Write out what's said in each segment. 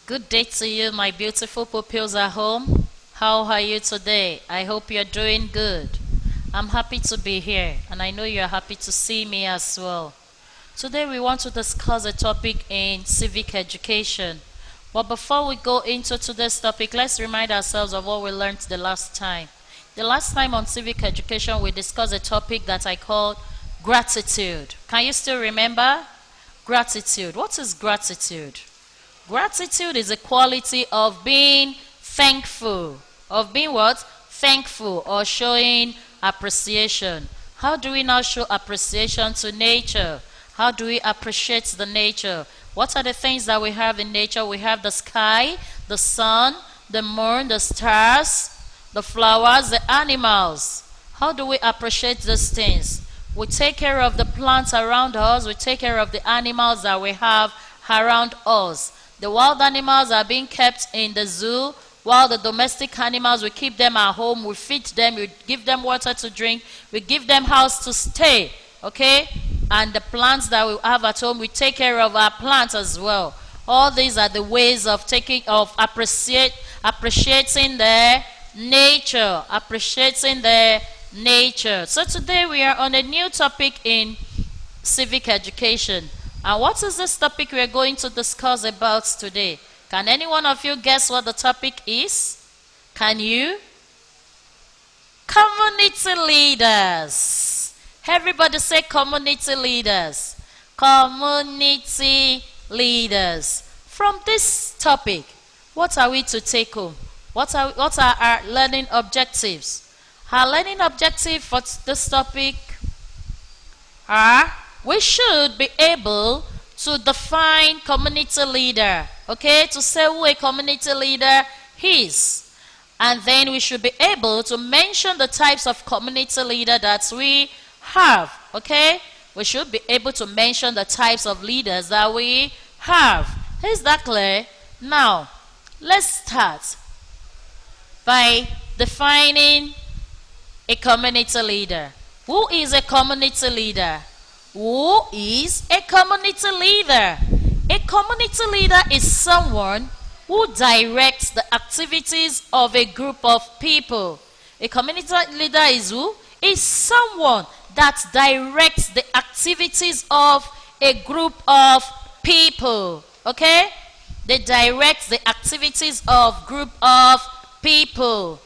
Good day to you, my beautiful pupils at home. How are you today? I hope you're doing good. I'm happy to be here, and I know you're happy to see me as well. Today we want to discuss a topic in civic education. But before we go into today's topic, let's remind ourselves of what we learned the last time. The last time on civic education, we discussed a topic that I called gratitude. Can you still remember? Gratitude. What is gratitude? Gratitude is a quality of being thankful. Of being what? Thankful or showing appreciation. How do we now show appreciation to nature? How do we appreciate the nature? What are the things that we have in nature? We have the sky, the sun, the moon, the stars, the flowers, the animals. How do we appreciate these things? We take care of the plants around us. We take care of the animals that we have around us. The wild animals are being kept in the zoo, while the domestic animals, we keep them at home, we feed them, we give them water to drink, we give them house to stay, okay? And the plants that we have at home, we take care of our plants as well. All these are the ways of appreciating their nature, appreciating their nature. So today we are on a new topic in civic education. And what is this topic we are going to discuss about today? Can any one of you guess what the topic is? Can you? Community leaders. Everybody say community leaders. Community leaders. From this topic, what are we to take home? What are our learning objectives? Our learning objective for this topic are we should be able to define community leader, okay, to say who a community leader is. And then we should be able to mention the types of community leader that we have, okay. We should be able to mention the types of leaders that we have. Is that clear? Now, let's start by defining a community leader. Who is a community leader? Who is a community leader? A community leader is someone who directs the activities of a group of people. A community leader is who? Is someone that directs the activities of a group of people. Okay? They direct the activities of group of people.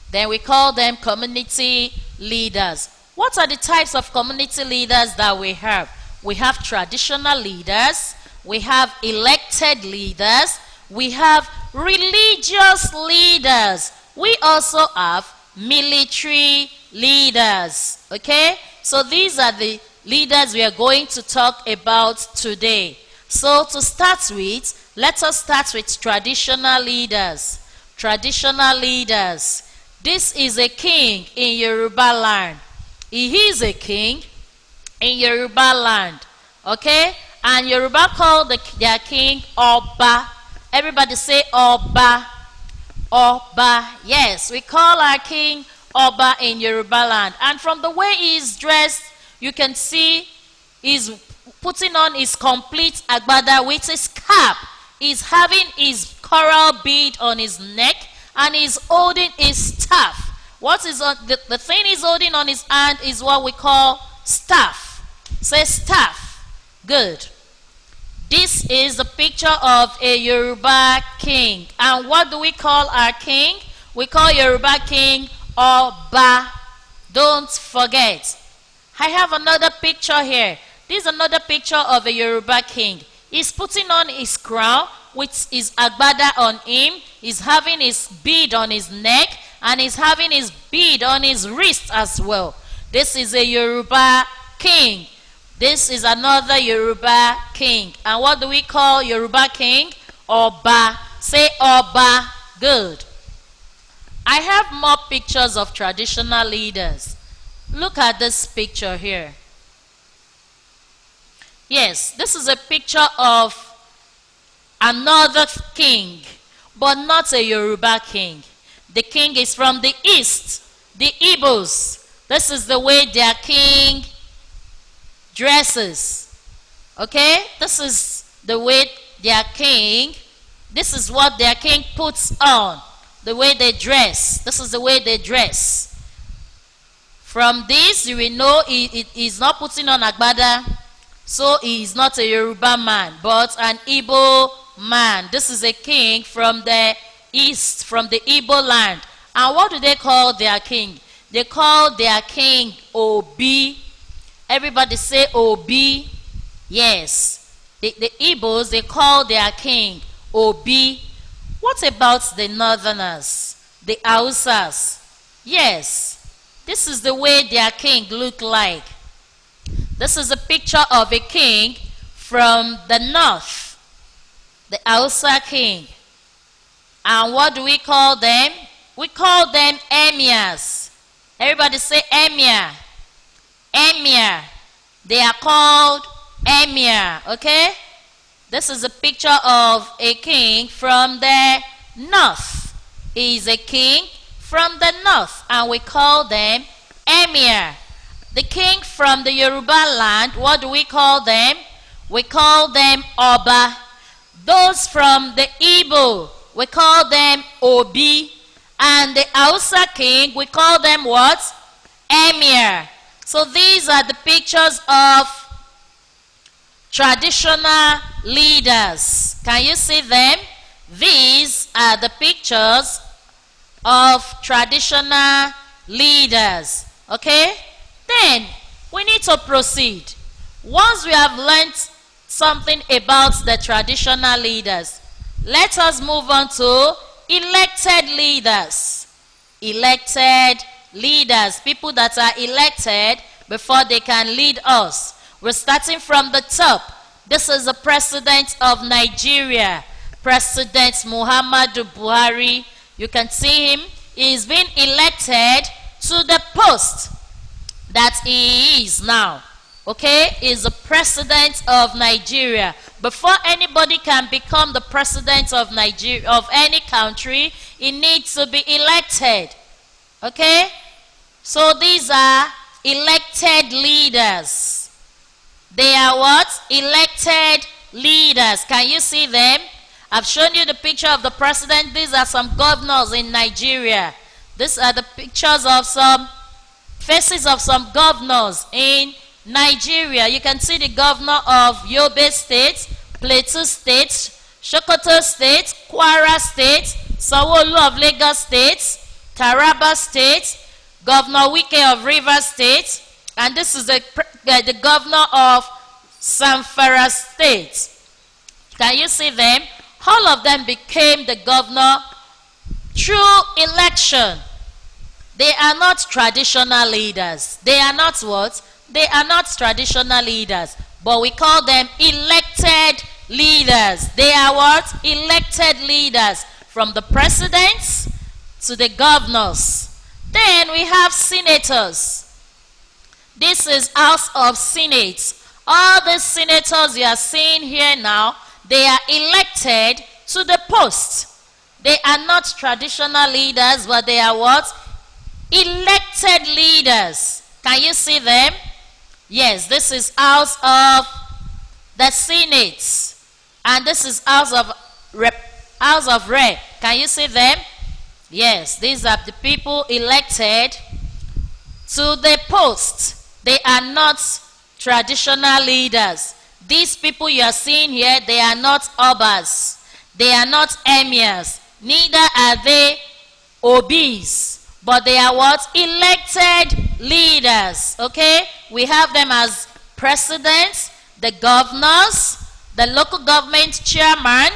Then we call them community leaders. What are the types of community leaders that we have? We have traditional leaders, we have elected leaders, we have religious leaders, we also have military leaders. Okay? So these are the leaders we are going to talk about today. So to start with, let us start with traditional leaders. Traditional leaders. This is a king in Yoruba land. He is a king in Yoruba land, okay? And Yoruba call their king Oba. Everybody say Oba. Oba. Yes, we call our king Oba in Yoruba land. And from the way he is dressed, you can see he's putting on his complete agbada with his cap. He's having his coral bead on his neck, and he's holding his staff. What is on the thing he's holding on his hand is what we call staff. Say staff. Good. This is the picture of a Yoruba king. And what do we call our king? We call Yoruba king Oba. Don't forget. I have another picture here. This is another picture of a Yoruba king. He's putting on his crown with his agbada on him. He's having his bead on his neck. And he's having his bead on his wrist as well. This is a Yoruba king. This is another Yoruba king. And what do we call Yoruba king? Oba. Say Oba. Good. I have more pictures of traditional leaders. Look at this picture here. Yes, this is a picture of another king, but not a Yoruba king. The king is from the east, the Igbos. This is the way their king dresses. Okay? This is the way their king This is what their king puts on. The way they dress. This is the way they dress. From this, you will know he is not putting on agbada. So he is not a Yoruba man, but an Igbo man. This is a king from the east, from the Igbo land. And what do they call their king? They call their king Obi. Everybody say Obi. Yes. The Igbos, they call their king Obi. What about the northerners? The Hausas? Yes. This is the way their king look like. This is a picture of a king from the north. The Hausa king. And what do we call them? We call them emirs. Everybody say emir. Emir. They are called emir. Okay? This is a picture of a king from the north. He is a king from the north. And we call them emir. The king from the Yoruba land, what do we call them? We call them Oba. Those from the Igbo, we call them Obi. And the Hausa king, we call them what? Emir. So these are the pictures of traditional leaders. Can you see them? These are the pictures of traditional leaders. Okay? Then, we need to proceed. Once we have learned something about the traditional leaders, let us move on to elected leaders. Elected leaders. People that are elected before they can lead us. We're starting from the top. This is the president of Nigeria. President Muhammadu Buhari. You can see him. He's been elected to the post that he is now. Okay? He's the president of Nigeria. Before anybody can become the president of Nigeria, of any country, he needs to be elected. Okay? So these are elected leaders. They are what? Elected leaders. Can you see them? I've shown you the picture of the president. These are some governors in Nigeria. These are the pictures of some faces of some governors in Nigeria. You can see the governor of Yobe State, Plateau State, Sokoto State, Kwara State, Sanwo-Olu of Lagos State, Taraba State, Governor Wike of Rivers State, and this is the governor of Zamfara State. Can you see them? All of them became the governor through election. They are not traditional leaders. They are not what? They are not traditional leaders. But we call them elected leaders. They are what? Elected leaders. From the presidents to the governors. Then we have senators. This is House of Senate. All the senators you are seeing here now, they are elected to the post. They are not traditional leaders, but they are what? Elected leaders. Can you see them? Yes, this is House of the Senate. And this is House of Rep. Can you see them? Yes, these are the people elected to the post. They are not traditional leaders. These people you are seeing here, they are not obas. They are not emirs. Neither are they obis. But they are what? Elected leaders. Okay? We have them as presidents, the governors, the local government chairman,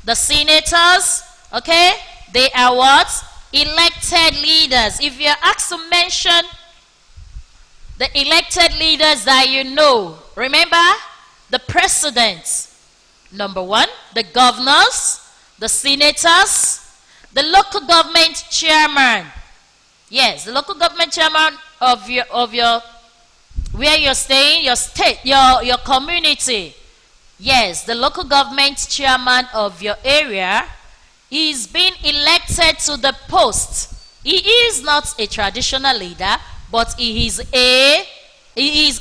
the senators. Okay? They are what? Elected leaders. If you are asked to mention the elected leaders that you know, remember the presidents. Number one, the governors, the senators, the local government chairman. Yes, the local government chairman of your where you're staying, your state, your community. Yes, the local government chairman of your area is being elected to the post. He is not a traditional leader, but he is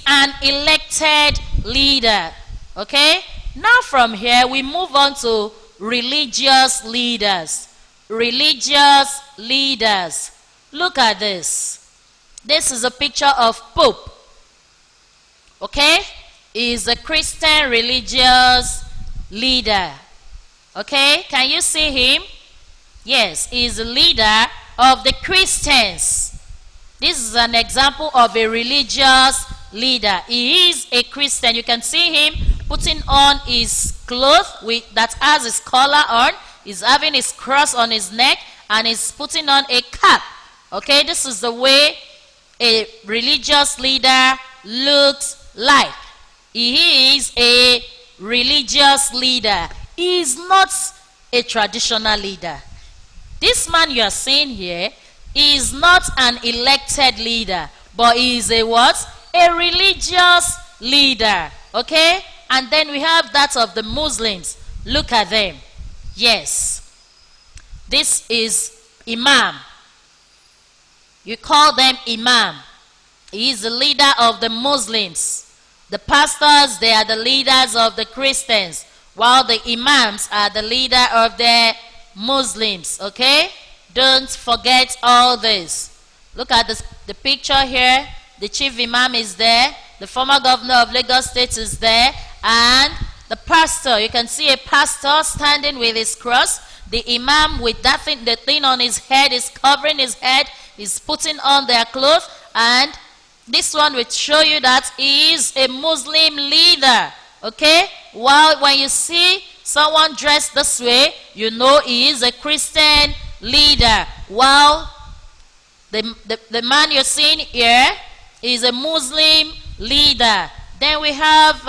an elected leader. Okay? Now from here we move on to religious leaders. Religious leaders. Look at this. This is a picture of Pope. Okay? He is a Christian religious leader. Okay? Can you see him? Yes, he is a leader of the Christians. This is an example of a religious leader. He is a Christian. You can see him putting on his clothes that has his collar on. He's having his cross on his neck and he's putting on a cap. Okay, this is the way a religious leader looks like. He is a religious leader. He is not a traditional leader. This man you are seeing here is not an elected leader, but he is a what? A religious leader. Okay? And then we have that of the Muslims. Look at them. Yes. This is Imam. You call them Imam. He is the leader of the Muslims. The pastors, they are the leaders of the Christians, while the Imams are the leader of the Muslims. Okay? Don't forget all this. Look at the picture here. The chief Imam is there. The former governor of Lagos State is there. And the pastor, you can see a pastor standing with his cross. The Imam with that thing, the thing on his head is covering his head. He's putting on their clothes. And this one will show you that he is a Muslim leader. Okay? While when you see someone dressed this way, you know he is a Christian leader. While the man you're seeing here is a Muslim leader. Then we have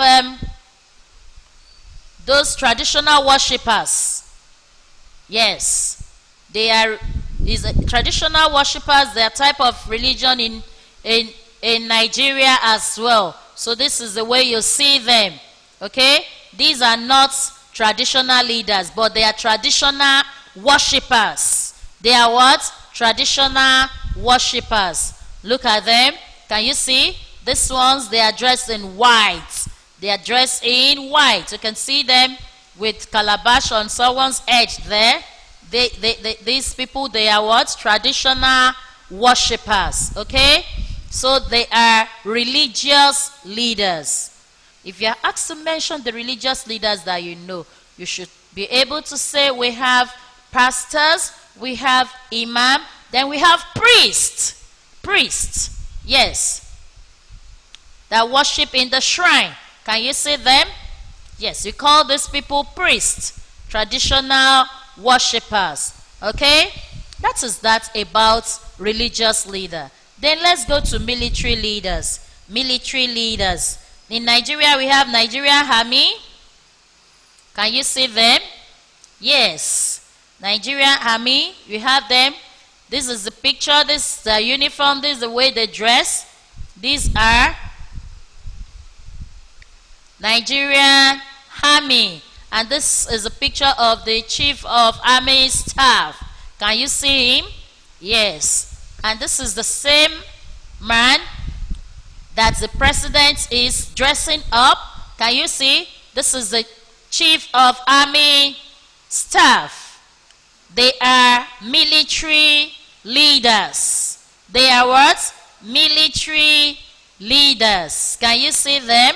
those traditional worshippers. Yes, they are traditional worshippers. They are type of religion in Nigeria as well. So this is the way you see them. Okay, these are not traditional leaders, but they are traditional worshippers. They are what? Traditional worshippers. Look at them. Can you see? These ones, they are dressed in white. They are dressed in white. You can see them with calabash on someone's head there. These people, they are what? Traditional worshippers. Okay? So they are religious leaders. If you are asked to mention the religious leaders that you know, you should be able to say we have pastors, we have imam, then we have priests. Priests, yes, that worship in the shrine. Can you see them? Yes, we call these people priests, traditional worshippers. Okay? That is that about religious leader. Then let's go to military leaders. Military leaders. In Nigeria, we have Nigerian Army. Can you see them? Yes. Nigerian Army, we have them. This is the picture, this is the uniform, this is the way they dress. These are Nigerian Army. And this is a picture of the Chief of Army Staff. Can you see him? Yes. And this is the same man that the president is dressing up. Can you see? This is the Chief of Army Staff. They are military leaders. They are what? Military leaders. Can you see them?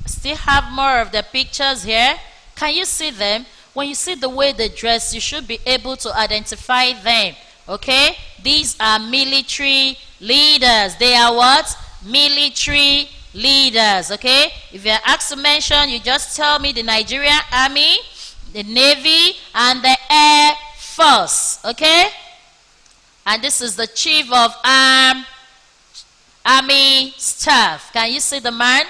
Still have more of the pictures here. Can you see them? When you see the way they dress, you should be able to identify them. Okay? These are military leaders. They are what? Military leaders. Okay? If you're asked to mention, you just tell me the Nigerian Army, the Navy, and the Air Force. Okay? And this is the Chief of Army Staff. Can you see the man?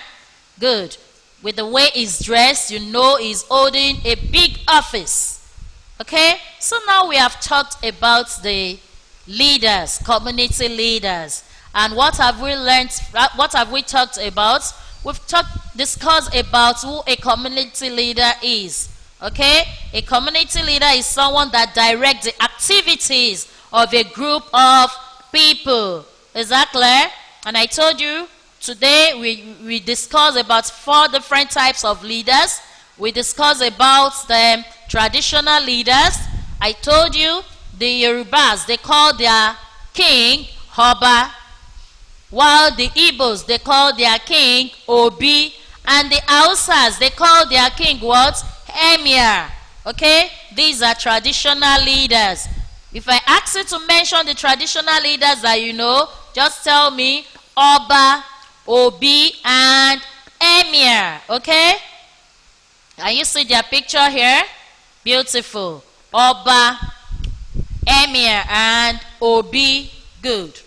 Good. With the way he's dressed, you know he's holding a big office. Okay? So now we have talked about the leaders, community leaders. And what have we learned? What have we talked about? We've discussed about who a community leader is. Okay? A community leader is someone that directs the activities of a group of people. Is that clear? And I told you, today we discuss about 4 different types of leaders. We discuss about the traditional leaders. I told you the Yorubas, they call their king Hoba, while the Igbos, they call their king Obi, and the Hausas, they call their king what? Emir. Okay? These are traditional leaders. If I ask you to mention the traditional leaders that you know, just tell me Oba, Obi, and Emir. Okay? Can you see their picture here? Beautiful. Oba, Emir, and Obi. Good.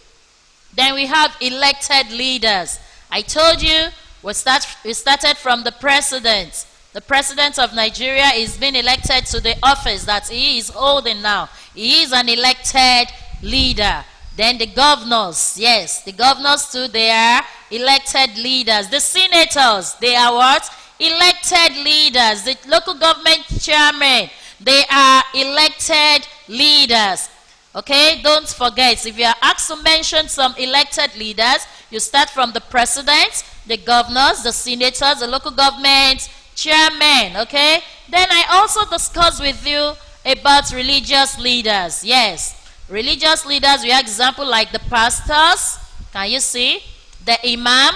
Then we have elected leaders. I told you we started from the president. The president of Nigeria is being elected to the office that he is holding now. He is an elected leader. Then the governors, yes, the governors too, they are elected leaders. The senators, they are what? Elected leaders. The local government chairmen, they are elected leaders. Okay, don't forget, if you are asked to mention some elected leaders, you start from the president, the governors, the senators, the local government chairmen. Okay, then I also discuss with you about religious leaders. Yes, religious leaders, we have example like the pastors. Can you see? The imam.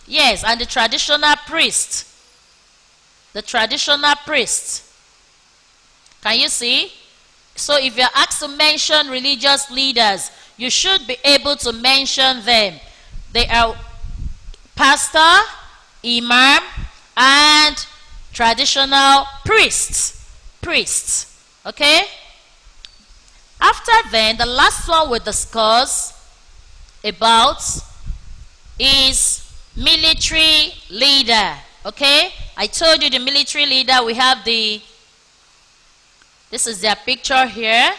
Yes, and the traditional priest. The traditional priest. Can you see? So if you're asked to mention religious leaders, you should be able to mention them. They are pastor, imam, and traditional priests. Priests. Okay? After then, the last one we discuss about is military leader. Okay? I told you the military leader, we have this is their picture here.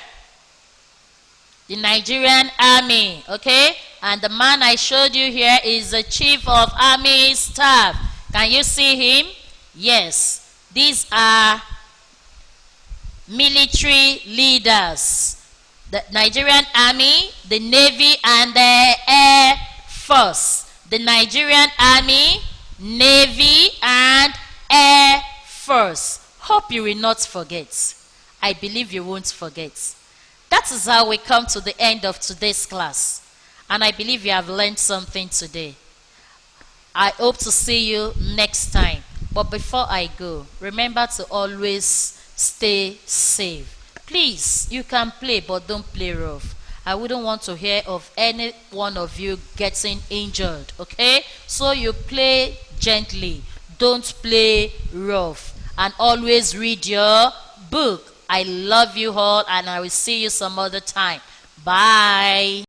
The Nigerian Army, okay? And the man I showed you here is the Chief of Army Staff. Can you see him? Yes. These are military leaders. The Nigerian Army, the Navy, and the Air Force. The Nigerian Army, Navy, and Air Force. Hope you will not forget. I believe you won't forget. That is how we come to the end of today's class. And I believe you have learned something today. I hope to see you next time. But before I go, remember to always stay safe. Please, you can play, but don't play rough. I wouldn't want to hear of any one of you getting injured, okay? So you play gently. Don't play rough. And always read your book. I love you all, and I will see you some other time. Bye.